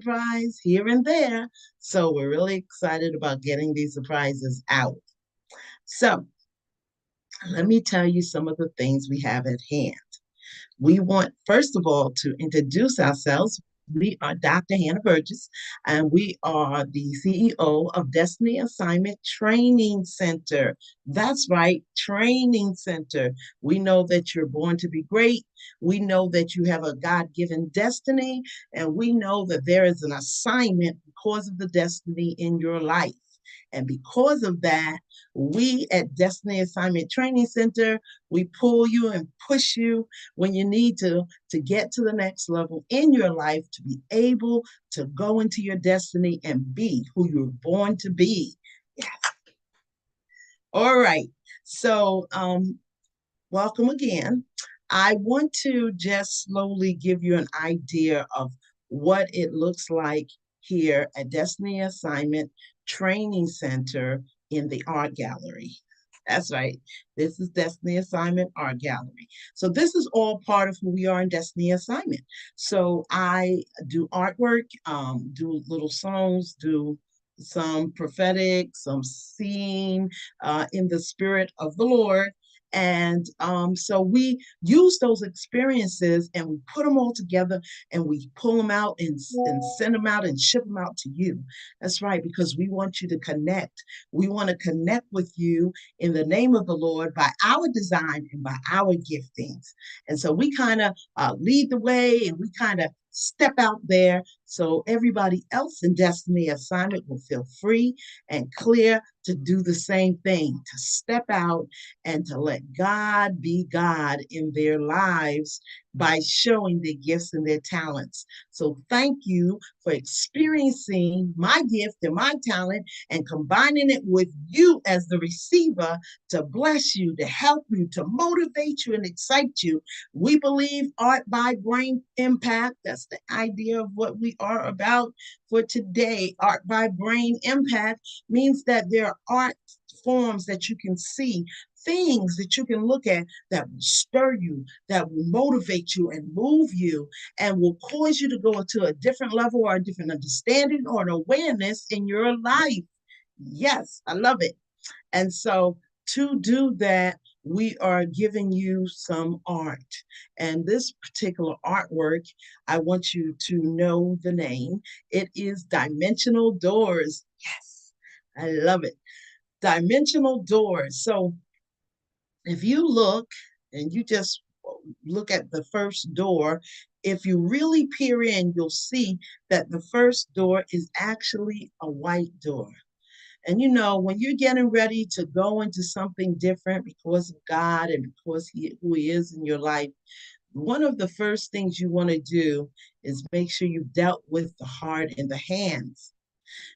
surprise here and there. So we're really excited about getting these surprises out. So let me tell you some of the things we have at hand. We want, first of all, to introduce ourselves. We are Dr. Hannah Burgess, and we are the CEO of Destiny Assignment Training Center. That's right, Training Center. We know that you're born to be great. We know that you have a God given destiny, and we know that there is an assignment because of the destiny in your life. And because of that, we at Destiny Assignment Training Center, we pull you and push you when you need to get to the next level in your life to be able to go into your destiny and be who you were born to be. Yes. All right. So, welcome again. I want to just slowly give you an idea of what it looks like here at Destiny Assignment Training Center in the Art Gallery. That's right. This is Destiny Assignment Art Gallery. So this is all part of who we are in Destiny Assignment. So I do artwork, do little songs, do some prophetic, some seeing in the spirit of the Lord. And so we use those experiences and we put them all together and we pull them out and send them out and ship them out to you. That's right, because we want you to connect. We want to connect with you in the name of the Lord by our design and by our giftings. And so we kind of lead the way and we kind of step out there so everybody else in Destiny Assignment will feel free and clear to do the same thing, to step out and to let God be God in their lives by showing their gifts and their talents. So thank you for experiencing my gift and my talent and combining it with you as the receiver to bless you, to help you, to motivate you and excite you. We believe art by brain impact. That's the idea of what we are about for today. Art by brain impact means that there are art forms that you can see, things that you can look at that will stir you, that will motivate you and move you, and will cause you to go to a different level or a different understanding or an awareness in your life. Yes, I love it. And so to do that, we are giving you some art. And this particular artwork, I want you to know the name. It is Dimensional Doors. Yes, I love it. Dimensional Doors. So if you look and you just look at the first door, if you really peer in, you'll see that the first door is actually a white door. And you know, when you're getting ready to go into something different because of God and because who He is in your life, one of the first things you want to do is make sure you've dealt with the heart and the hands.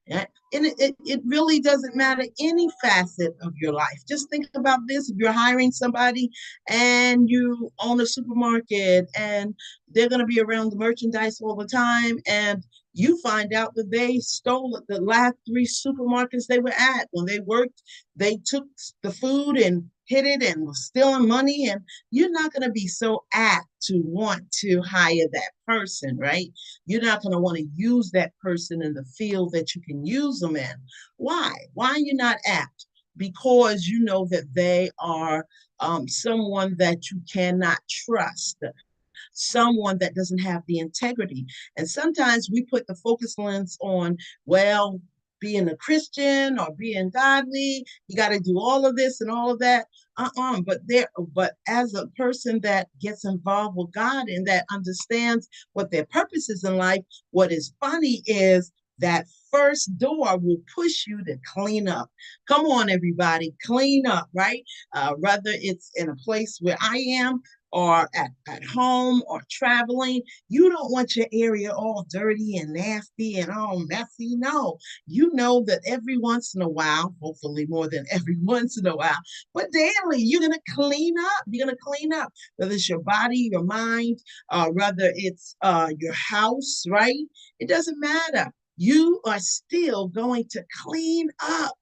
Yeah. And it really doesn't matter any facet of your life. Just think about this. If you're hiring somebody and you own a supermarket and they're going to be around the merchandise all the time, and you find out that they stole the last three supermarkets they were at when they worked, they took the food and hid it and was stealing money, and you're not going to be so apt to want to hire that person, right? You're not going to want to use that person in the field that you can use them in. Why? Why are you not apt? Because you know that they are someone that you cannot trust, someone that doesn't have the integrity. And sometimes we put the focus lens on, well, being a Christian or being godly, you got to do all of this and all of that. But as a person that gets involved with God and that understands what their purpose is in life, what is funny is that first door will push you to clean up. Come on, everybody, clean up, right? Whether it's in a place where I am or at home or traveling, you don't want your area all dirty and nasty and all messy. No, you know that every once in a while, hopefully more than every once in a while, but daily, you're going to clean up. You're going to clean up, whether it's your body, your mind, whether it's your house, right? It doesn't matter. You are still going to clean up.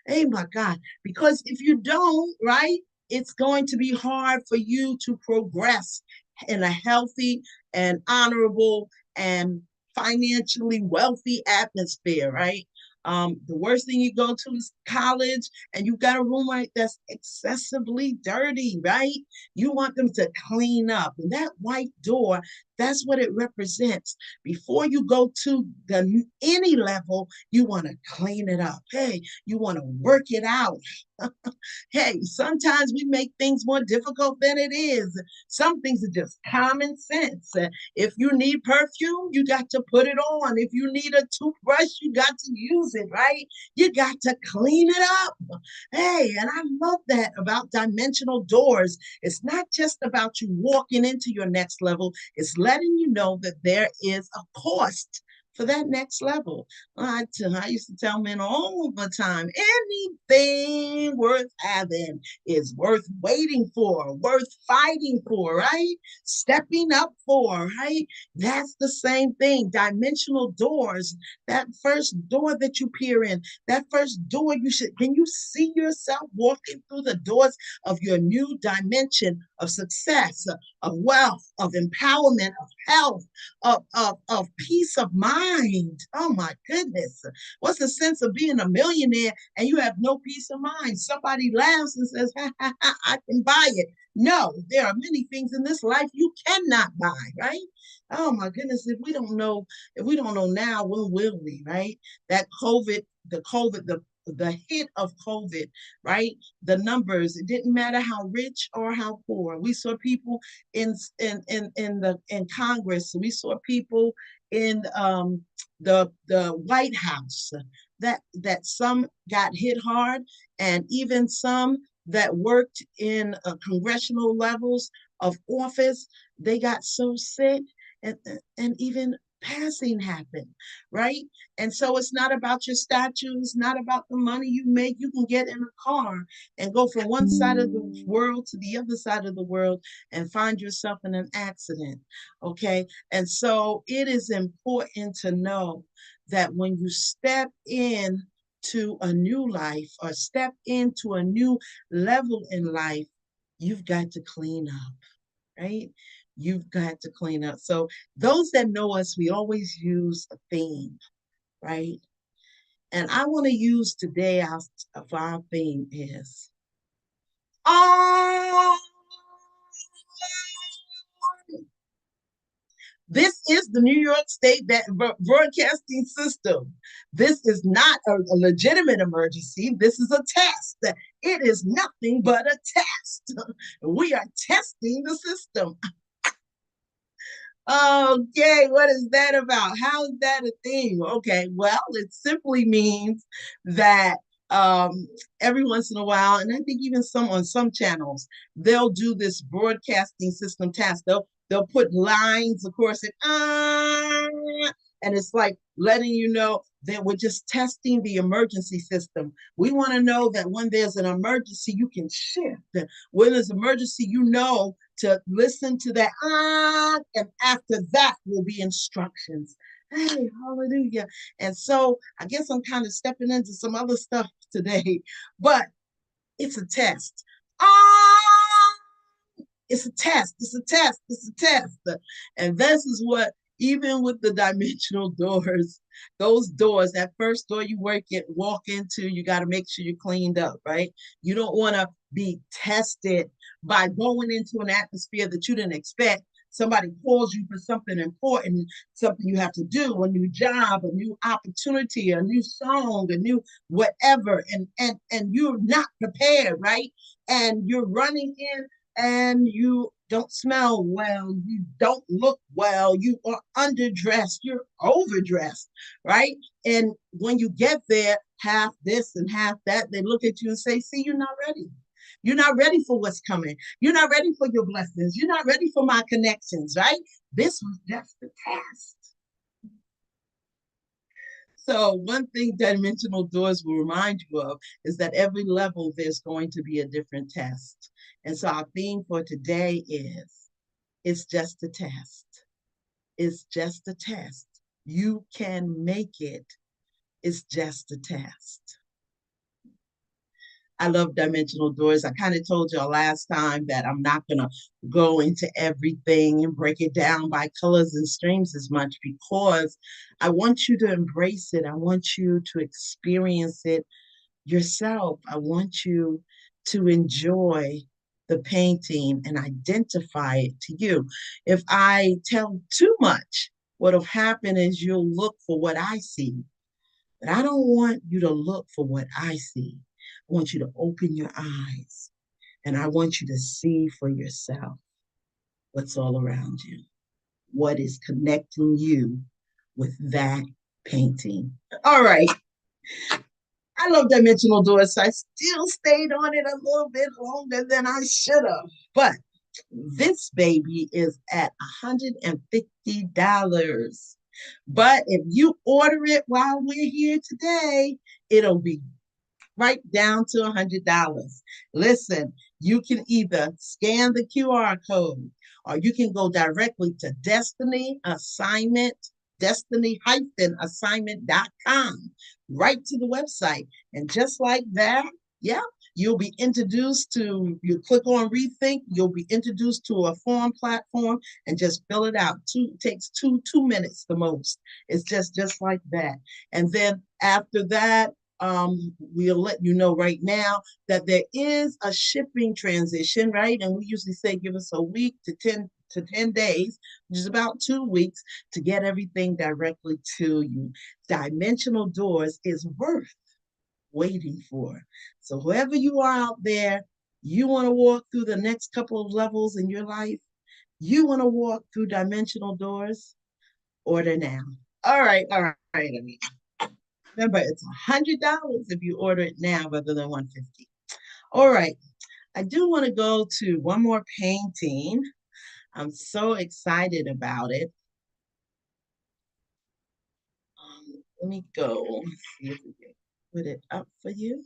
Oh my God. Because if you don't, right, it's going to be hard for you to progress in a healthy and honorable and financially wealthy atmosphere, right? The worst thing you go to is college, and you got a roommate that's excessively dirty, right? You want them to clean up. And that white door, that's what it represents. Before you go to any level, you want to clean it up. Hey, you want to work it out. Hey, sometimes we make things more difficult than it is. Some things are just common sense. If you need perfume, you got to put it on. If you need a toothbrush, you got to use it, right? You got to clean it up. Hey, and I love that about dimensional doors. It's not just about you walking into your next level, it's letting you know that there is a cost for that next level. I used to tell men all the time, anything worth having is worth waiting for, worth fighting for, right? Stepping up for, right? That's the same thing. Dimensional doors, that first door that you peer in, that first door can you see yourself walking through the doors of your new dimension of success, of wealth, of empowerment, of health, of peace of mind? Oh my goodness. What's the sense of being a millionaire and you have no peace of mind? Somebody laughs and says, ha, ha, ha, I can buy it. No, there are many things in this life you cannot buy, right? Oh my goodness, if we don't know now, when will we, right? That the hit of COVID, right? The numbers, it didn't matter how rich or how poor. We saw people in Congress. We saw people in the White House that some got hit hard, and even some that worked in congressional levels of office, they got so sick, and even passing happened, right? And so it's not about your statues, not about the money you make. You can get in a car and go from one side of the world to the other side of the world and find yourself in an accident. Okay. And so it is important to know that when you step in to a new life or step into a new level in life, you've got to clean up, right? You've got to clean up. So those that know us, we always use a theme, right? And I want to use today for our theme is oh, this is the New York State Broadcasting System. This is not a legitimate emergency. This is a test. It is nothing but a test. We are testing the system. Okay, what is that about? How is that a thing? Okay, well, it simply means that every once in a while, and I think even some on some channels, they'll do this broadcasting system task. They'll put lines, of course, and it's like letting you know that we're just testing the emergency system. We want to know that when there's an emergency, you can shift. When there's an emergency, you know to listen to that, and after that will be instructions. Hey, hallelujah. And so I guess I'm kind of stepping into some other stuff today, but it's a test. It's a test. It's a test. It's a test. And this is what, even with the dimensional doors, those doors, that first door you walk into, you got to make sure you're cleaned up, right? You don't want to be tested by going into an atmosphere that you didn't expect. Somebody calls you for something important, something you have to do, a new job, a new opportunity, a new song, a new whatever, and you're not prepared, right? And you're running in and you don't smell well, you don't look well, you are underdressed, you're overdressed, right? And when you get there, half this and half that, they look at you and say, see, you're not ready. You're not ready for what's coming. You're not ready for your blessings. You're not ready for my connections, right? This was just the test. So one thing dimensional doors will remind you of is that every level there's going to be a different test. And so our theme for today is it's just a test. It's just a test. You can make it. It's just a test. I love dimensional doors. I kind of told y'all last time that I'm not going to go into everything and break it down by colors and streams as much because I want you to embrace it. I want you to experience it yourself. I want you to enjoy the painting and identify it to you. If I tell too much, what'll happen is you'll look for what I see. But I don't want you to look for what I see. I want you to open your eyes and I want you to see for yourself what's all around you, what is connecting you with that painting. All right. I love dimensional doors, so I still stayed on it a little bit longer than I should have. But this baby is at $150. But if you order it while we're here today, it'll be right down to $100. Listen, you can either scan the QR code or you can go directly to destiny-assignment.com, right to the website. And just like that, yeah, you'll be introduced to, you click on rethink, you'll be introduced to a form platform and just fill it out. It takes two minutes the most. It's just like that. And then after that, we'll let you know right now that there is a shipping transition, right? And we usually say give us a week to 10 days, which is about 2 weeks, to get everything directly to you. Dimensional Doors is worth waiting for. So whoever you are out there, you want to walk through the next couple of levels in your life, you want to walk through Dimensional Doors, order now. All right, Amy. Remember, it's $100 if you order it now rather than $150. All right, I do want to go to one more painting. I'm so excited about it. Let me go see if we can put it up for you.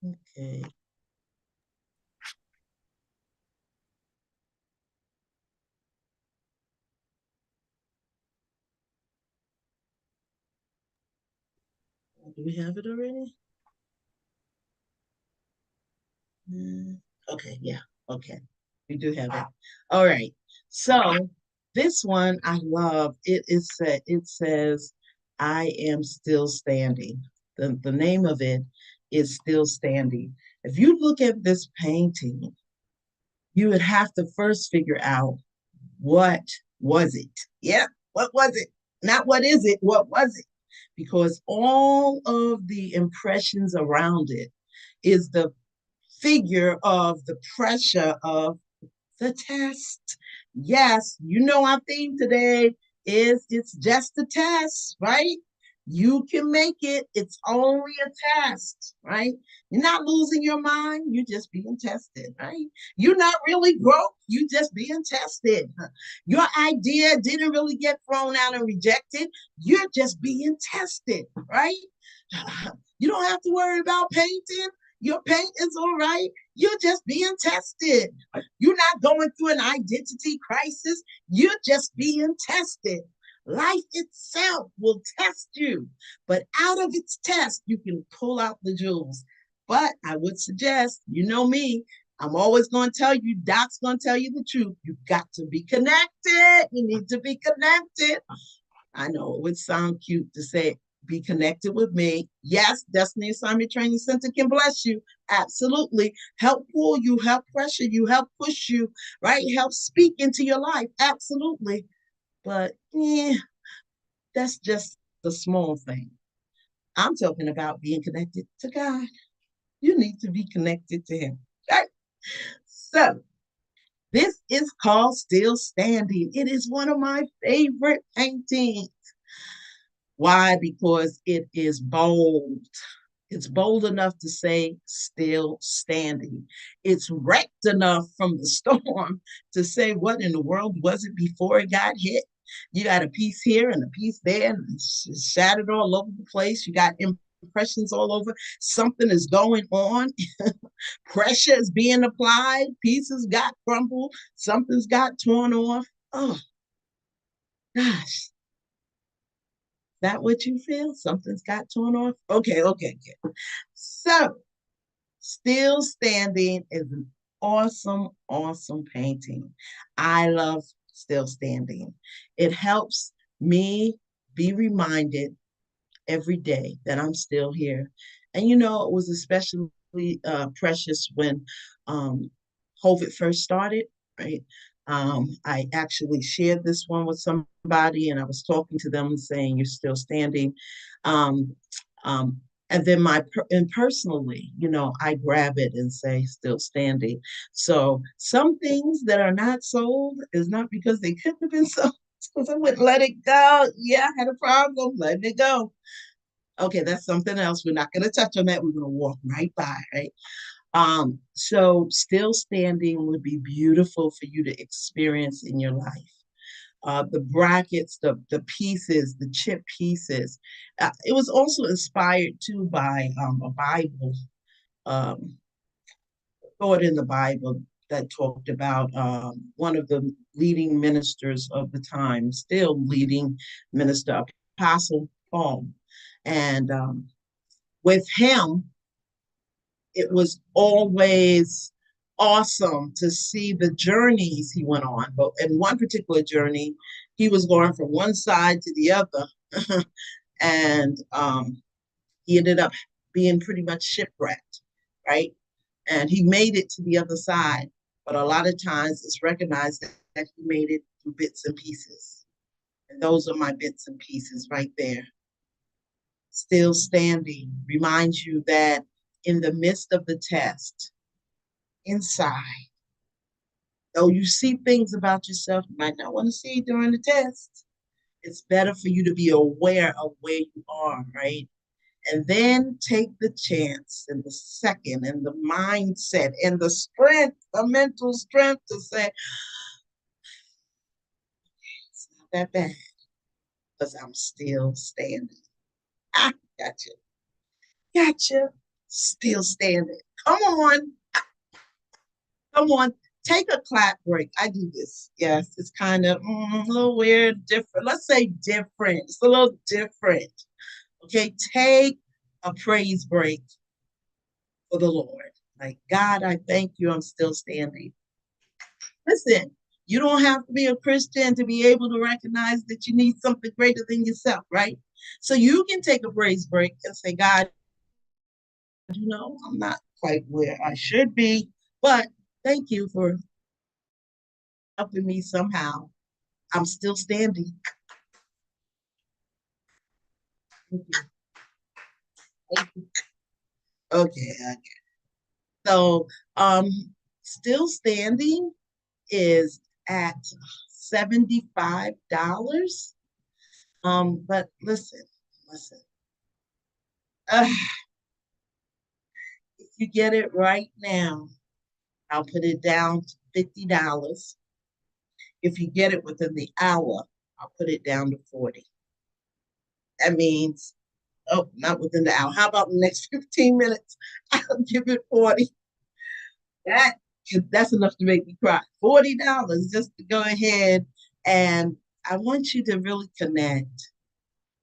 Okay. Do we have it already? Okay, yeah, okay. We do have it. All right. So this one I love. It says, I am still standing. The name of it is Still Standing. If you look at this painting, you would have to first figure out what was it? Yeah, what was it? Not what is it, what was it? Because all of the impressions around it is the figure of the pressure of the test. Yes, you know our theme today is it's just a test, right? You can make it. It's only a test, right? You're not losing your mind. You're just being tested, right? You're not really broke. You just being tested. Your idea didn't really get thrown out and rejected. You're just being tested, right? You don't have to worry about painting. Your paint is all right. You're just being tested. You're not going through an identity crisis. You're just being tested. Life itself will test you, but out of its test, you can pull out the jewels. But I would suggest, you know me, I'm always going to tell you, Doc's going to tell you the truth. You've got to be connected. You need to be connected. I know it would sound cute to say, be connected with me. Yes, Destiny Assignment Training Center can bless you. Absolutely. Help pull you, help pressure you, help push you, right? Help speak into your life. Absolutely. But yeah, that's just the small thing. I'm talking about being connected to God. You need to be connected to Him. Right? So, this is called Still Standing. It is one of my favorite paintings. Why? Because it is bold. It's bold enough to say still standing. It's wrecked enough from the storm to say what in the world was it before it got hit. You got a piece here and a piece there, and it's shattered all over the place. You got impressions all over. Something is going on. Pressure is being applied. Pieces got crumbled. Something's got torn off. Oh, Gosh, is that what you feel? Something's got torn off? Okay, okay, okay. So, Still Standing is an awesome, awesome painting. I love Still Standing. It helps me be reminded every day that I'm still here. And it was especially precious when um, COVID first started, right? I actually shared this one with somebody, and I was talking to them saying, "You're still standing." Um, um, and then and personally, I grab it and say, "Still standing." So some things that are not sold is not because they couldn't have been sold. Because I wouldn't let it go. Yeah, I had a problem letting it go. Okay, that's something else. We're not going to touch on that. We're going to walk right by, right? So Still Standing would be beautiful for you to experience in your life. The brackets, the pieces, the chip pieces. It was also inspired too by a Bible um, thought in the Bible that talked about one of the leading ministers of the time, still leading minister, Apostle Paul. And with him, it was always awesome to see the journeys he went on. But in one particular journey, he was going from one side to the other, and he ended up being pretty much shipwrecked, right? And he made it to the other side. But a lot of times it's recognized that he made it through bits and pieces. And those are my bits and pieces right there. Still Standing reminds you that in the midst of the test, inside, though you see things about yourself you might not want to see during the test, it's better for you to be aware of where you are, right? And then take the chance and the second and the mindset and the strength, the mental strength to say, it's not that bad because I'm still standing. Ah, gotcha. Gotcha. Still standing. Come on. Come on. Take a clap break. I do this. Yes, it's kind of a little weird, different. Let's say different. It's a little different. Okay, take a praise break for the Lord. Like, God, I thank you. I'm still standing. Listen, you don't have to be a Christian to be able to recognize that you need something greater than yourself, right? So you can take a praise break and say, God, I'm not quite where I should be, but thank you for helping me somehow. I'm still standing. Okay. So, um, still standing is at $75. But listen. Uh, if you get it right now, I'll put it down to $50. If you get it within the hour, I'll put it down to 40. That means, oh, not within the hour. How about the next 15 minutes? I'll give it 40. That that's enough to make me cry. $40 just to go ahead, and I want you to really connect.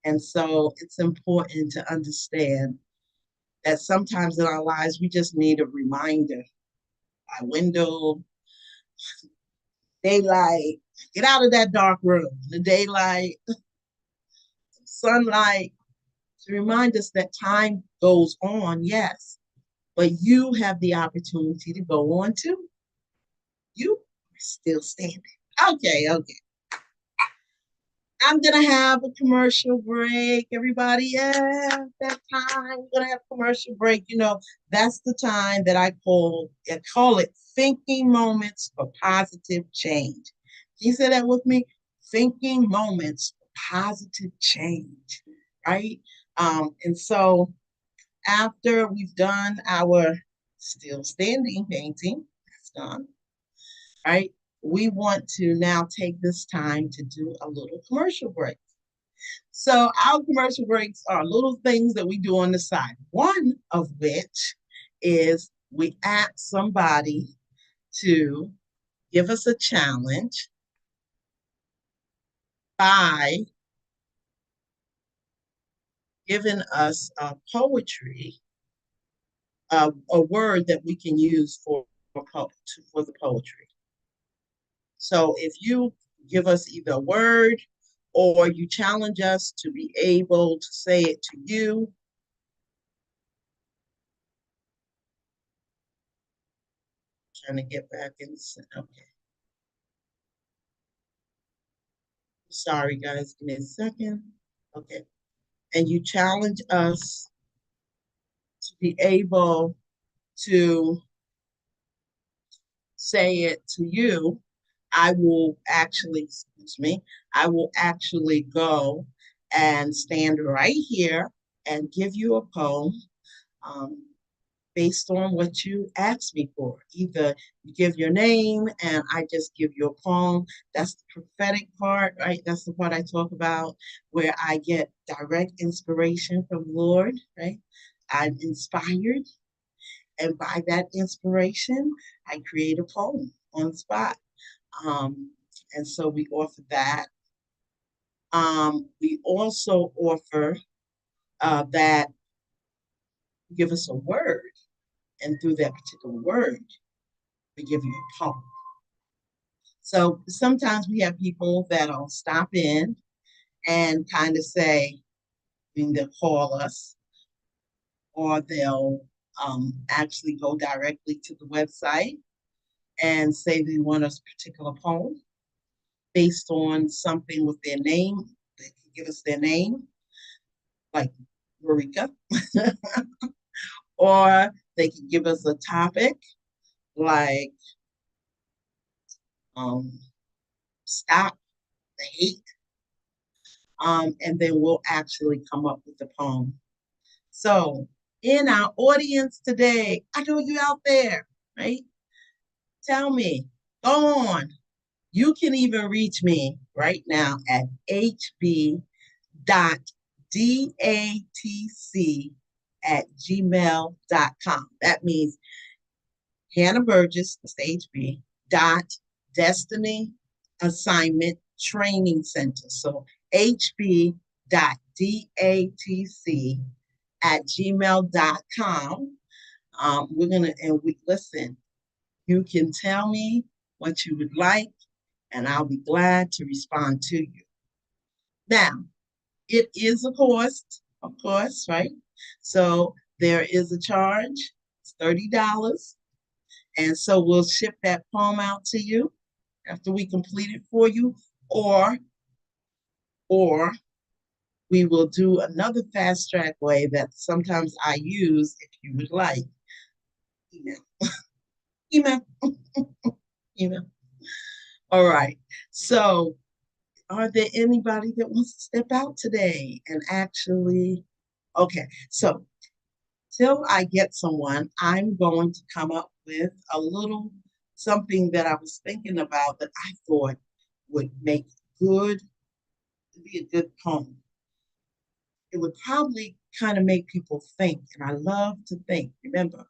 And so it's important to understand that sometimes in our lives we just need a reminder. My window, daylight, get out of that dark room. The daylight, sunlight, to remind us that time goes on, yes, but you have the opportunity to go on too. You are still standing. Okay, okay. I'm gonna have a commercial break, everybody. Yeah, that time we're gonna have a commercial break. That's the time that I call it thinking moments for positive change. Can you say that with me? Thinking moments for positive change, right? And so after we've done our still standing painting, that's done, right? We want to now take this time to do a little commercial break. So our commercial breaks are little things that we do on the side. One of which is we ask somebody to give us a challenge by giving us poetry, a word that we can use for the poetry. So if you give us either a word or you challenge us to be able to say it to you, trying to get back in. Okay, sorry guys, give me a second. Okay, and you challenge us to be able to say it to you, I will actually, excuse me, I will actually go and stand right here and give you a poem um, based on what you asked me for. Either you give your name and I just give you a poem. That's the prophetic part, right? That's the part I talk about where I get direct inspiration from the Lord, right? I'm inspired, and by that inspiration, I create a poem on the spot. Um, and so we offer that. We also offer that you give us a word, and through that particular word, we give you a poem. So sometimes we have people that'll stop in and kind of say, I mean, they'll call us or they'll actually go directly to the website and say they want a particular poem based on something with their name. They can give us their name, like Marika, or they can give us a topic like um, stop the hate, and then we'll actually come up with the poem. So, in our audience today, I know you out there, right? Tell me, go on. You can even reach me right now at hb.datc@gmail.com. That means Hannah Burgess, that's the HB, dot Destiny Assignment Training Center. So hb.datc@gmail.com. We're gonna and we listen. You can tell me what you would like, and I'll be glad to respond to you. Now, it is a cost, of course, right? So there is a charge. It's $30. And so we'll ship that poem out to you after we complete it for you, or or we will do another fast track way that sometimes I use if you would like. Email. Email. Email. All right. So are there anybody that wants to step out today and actually okay, so till I get someone, I'm going to come up with a little something that I was thinking about that I thought would make good, be a good poem. It would probably kind of make people think, and I love to think. Remember,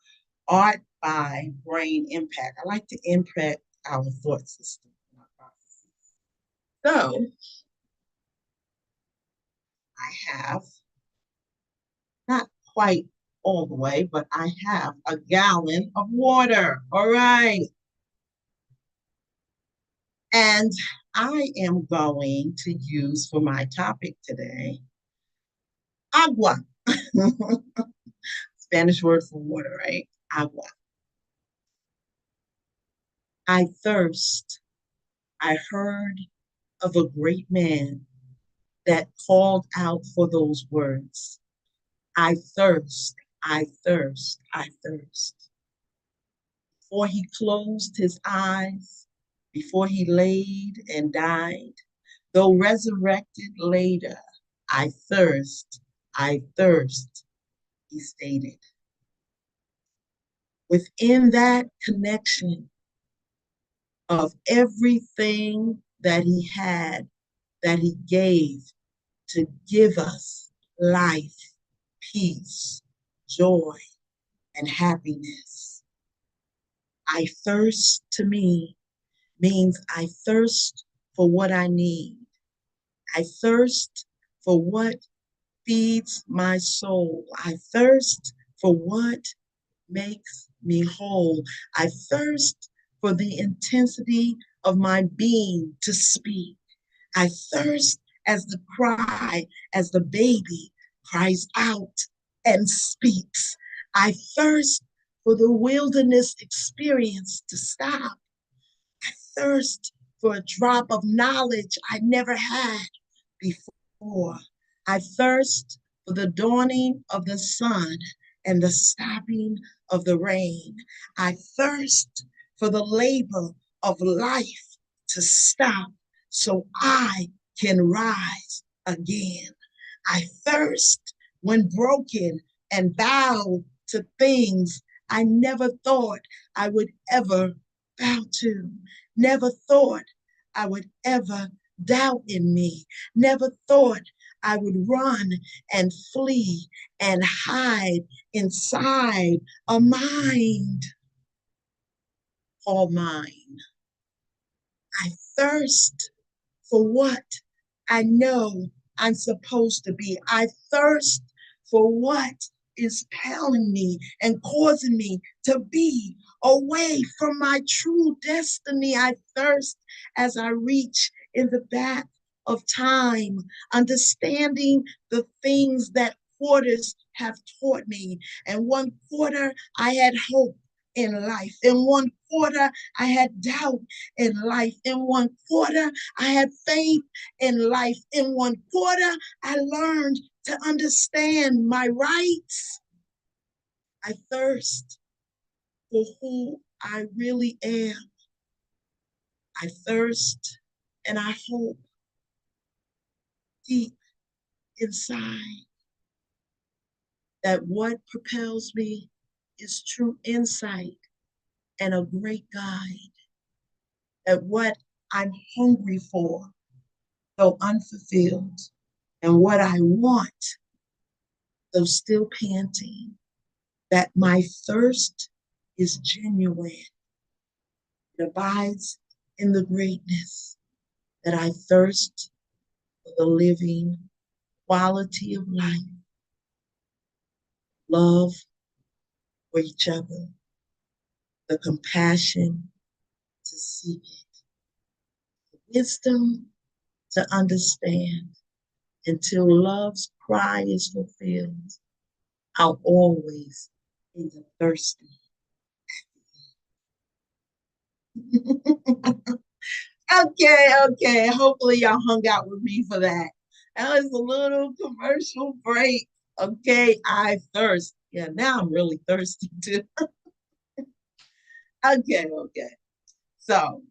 art by brain impact. I like to impact our thought system. So I have not quite all the way, but I have a gallon of water. All right. And I am going to use for my topic today agua. Spanish word for water, right? Agua. I thirst. I heard of a great man that called out for those words. I thirst, I thirst, I thirst. Before he closed his eyes, before he laid and died, though resurrected later, I thirst, he stated. Within that connection of everything that he had, that he gave to give us life, peace, joy, and happiness. I thirst to me means I thirst for what I need. I thirst for what feeds my soul. I thirst for what makes me whole. I thirst for the intensity of my being to speak. I thirst as the cry, as the baby cries out and speaks. I thirst for the wilderness experience to stop. I thirst for a drop of knowledge I never had before. I thirst for the dawning of the sun and the stopping of the rain. I thirst for the labor of life to stop so I can rise again. I thirst when broken and bowed to things I never thought I would ever bow to, never thought I would ever doubt in me, never thought I would run and flee and hide inside a mind all mine. I thirst for what I know I'm supposed to be. I thirst for what is compelling me and causing me to be away from my true destiny. I thirst as I reach in the back of time, understanding the things that quarters have taught me. And one quarter, I had hope in life. In one quarter, I had doubt in life. In one quarter, I had faith in life. In one quarter, I learned to understand my rights. I thirst for who I really am. I thirst and I hope deep inside that what propels me is true insight and a great guide. That what I'm hungry for, though unfulfilled, and what I want, though still panting, that my thirst is genuine. It abides in the greatness that I thirst for the living quality of life, love for each other, the compassion to seek it, the wisdom to understand. Until love's cry is fulfilled, I'll always be the thirsty. Okay. Hopefully y'all hung out with me for that. That was a little commercial break. Okay, I thirst. Yeah, now I'm really thirsty too. Okay. So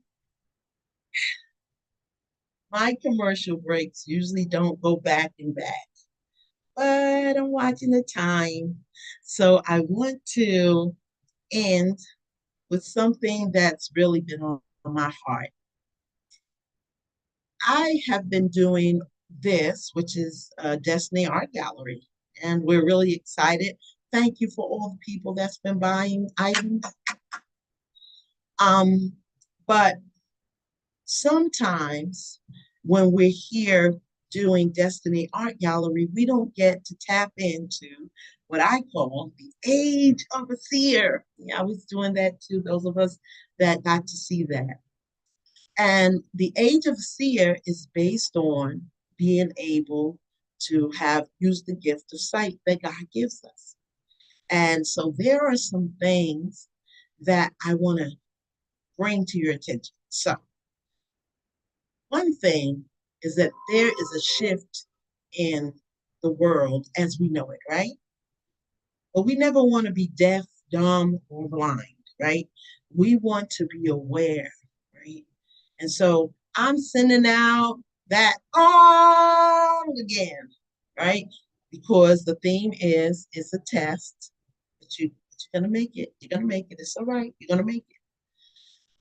my commercial breaks usually don't go back and back, but I'm watching the time. So I want to end with something that's really been on my heart. I have been doing this, which is Destiny Art Gallery, and we're really excited. Thank you for all the people that's been buying items. Um, but sometimes when we're here doing Destiny Art Gallery, we don't get to tap into what I call the age of a seer. Yeah, I was doing that too, those of us that got to see that. And the age of a seer is based on being able to have used the gift of sight that God gives us. And so there are some things that I want to bring to your attention. So one thing is that there is a shift in the world as we know it, right? But we never want to be deaf, dumb, or blind, right? We want to be aware, right? And so I'm sending out that on again, right? Because the theme is it's a test, but you're gonna make it. You're gonna make it. It's all right. You're gonna make it.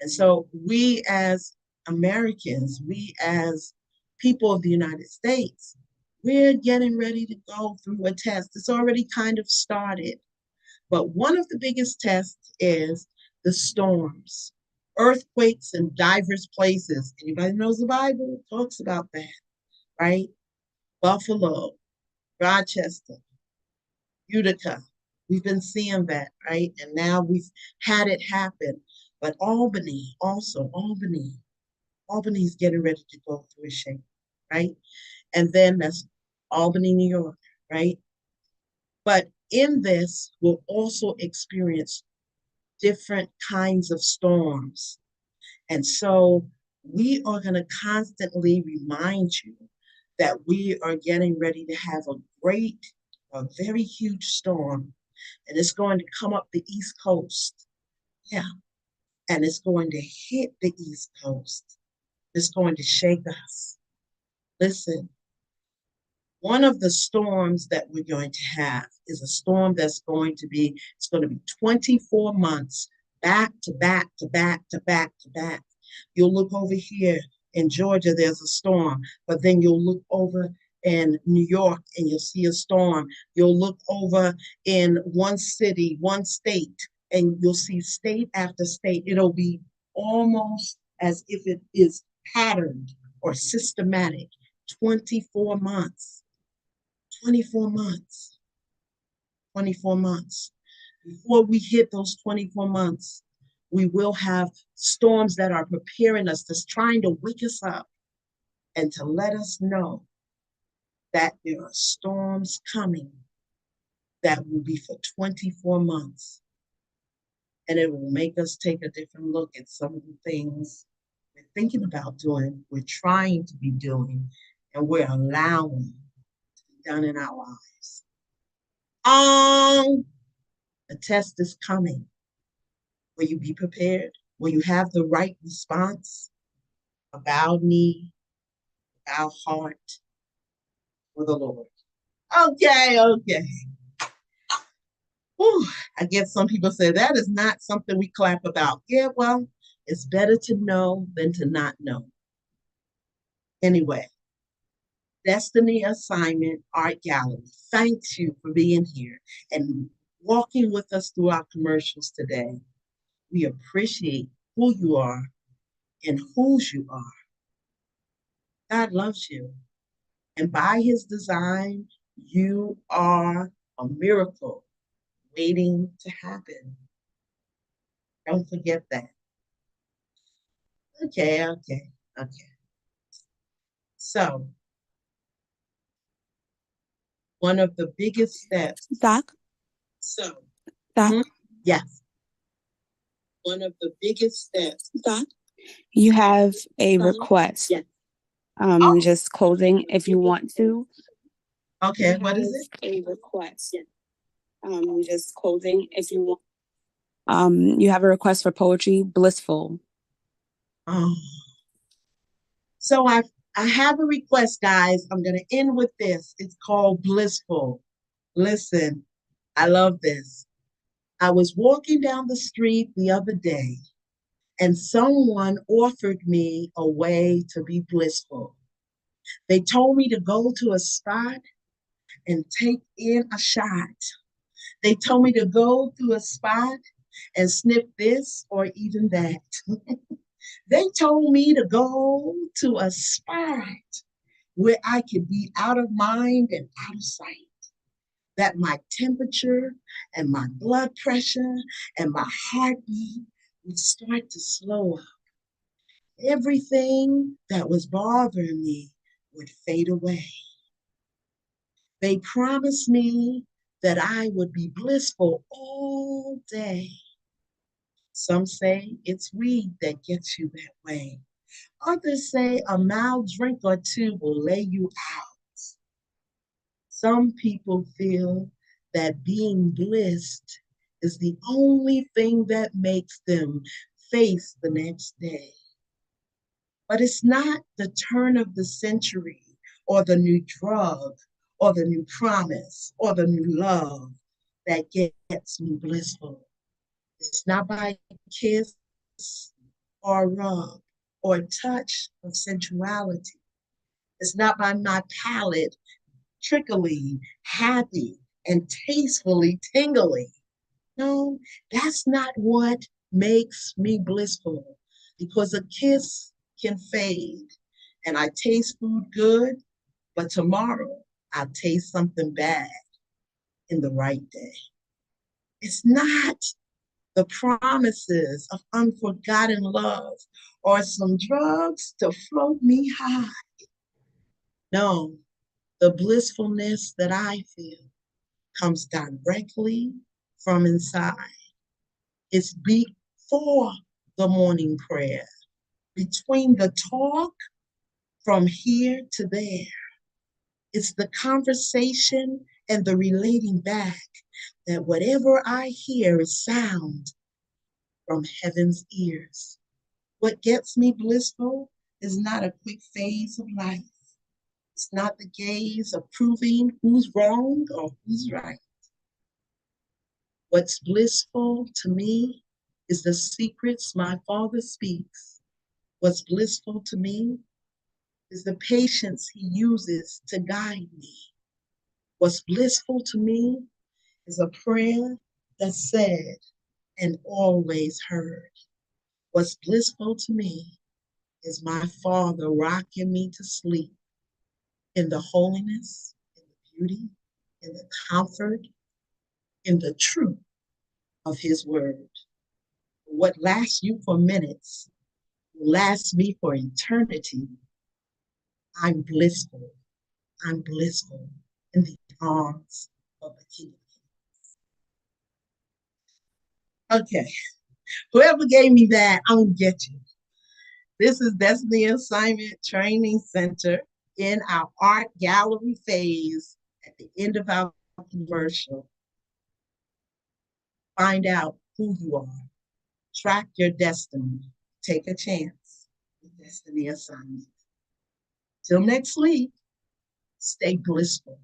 And so we as Americans, we as people of the United States, we're getting ready to go through a test. It's already kind of started. But one of the biggest tests is the storms, earthquakes in diverse places. Anybody knows the Bible talks about that. right? Buffalo, Rochester, Utica. We've been seeing that, right? And now we've had it happen. But Albany, also, Albany's getting ready to go through a shake, right? And then that's Albany, New York, right? But in this, we'll also experience different kinds of storms. And so we are going to constantly remind you that we are getting ready to have a very huge storm, and it's going to come up the East Coast. Yeah. And it's going to hit the East Coast. It's going to shake us. Listen, one of the storms that we're going to have is a storm it's going to be 24 months back to back to back to back to back. You'll look over here in Georgia, there's a storm, but then you'll look over in New York and you'll see a storm. You'll look over in one city, one state, and you'll see state after state. It'll be almost as if it is patterned or systematic. 24 months. 24 months, 24 months. Before we hit those 24 months, we will have storms that are preparing us, that's trying to wake us up and to let us know that there are storms coming that will be for 24 months. And it will make us take a different look at some of the things we're thinking about doing, we're trying to be doing, and we're allowing to be done in our lives. The test is coming. Will you be prepared? Will you have the right response? A bowed knee, a bowed heart for the Lord. Okay. Whew. I guess some people say that is not something we clap about. Yeah, well, it's better to know than to not know. Anyway, Destiny Assignment Art Gallery, thanks you for being here and walking with us through our commercials today. We appreciate who you are and whose you are. God loves you. And by his design, you are a miracle waiting to happen. Don't forget that. Okay. So, one of the biggest steps. Doc, So, Doc, yes. One of the biggest steps. Doc, you have a request. Yes. Just closing if you want to. Okay, what is it? A request. Yes. Just closing if you want. You have a request for poetry, Blissful. Oh. So I have a request, guys. I'm going to end with this. It's called Blissful. Listen, I love this. I was walking down the street the other day, and someone offered me a way to be blissful. They told me to go to a spot and take in a shot. They told me to go to a spot and sniff this or even that. They told me to go to a spot where I could be out of mind and out of sight, that my temperature and my blood pressure and my heartbeat would start to slow up. Everything that was bothering me would fade away. They promised me that I would be blissful all day. Some say it's weed that gets you that way. Others say a mild drink or two will lay you out. Some people feel that being blissed is the only thing that makes them face the next day. But it's not the turn of the century or the new drug or the new promise or the new love that gets me blissful. It's not by a kiss or a rub or a touch of sensuality. It's not by my palate trickily, happy, and tastefully tingly. No, that's not what makes me blissful, because a kiss can fade and I taste food good, But tomorrow, I'll taste something bad in the right day. It's not the promises of unforgotten love or some drugs to float me high. No, the blissfulness that I feel comes directly from inside. It's before the morning prayer, between the talk from here to there. It's the conversation and the relating back that whatever I hear is sound from heaven's ears. What gets me blissful is not a quick phase of life. It's not the gaze of proving who's wrong or who's right. What's blissful to me is the secrets my Father speaks. What's blissful to me is the patience He uses to guide me. What's blissful to me is a prayer that's said and always heard. What's blissful to me is my Father rocking me to sleep in the holiness, in the beauty, in the comfort, in the truth of His word. What lasts you for minutes will last me for eternity. I'm blissful. I'm blissful in the arms of the King. Okay, whoever gave me that, I'm gonna get you. This is Destiny Assignment Training Center in our art gallery phase at the end of our commercial. Find out who you are. Track your destiny. Take a chance with Destiny Assignment. Till next week, stay blissful.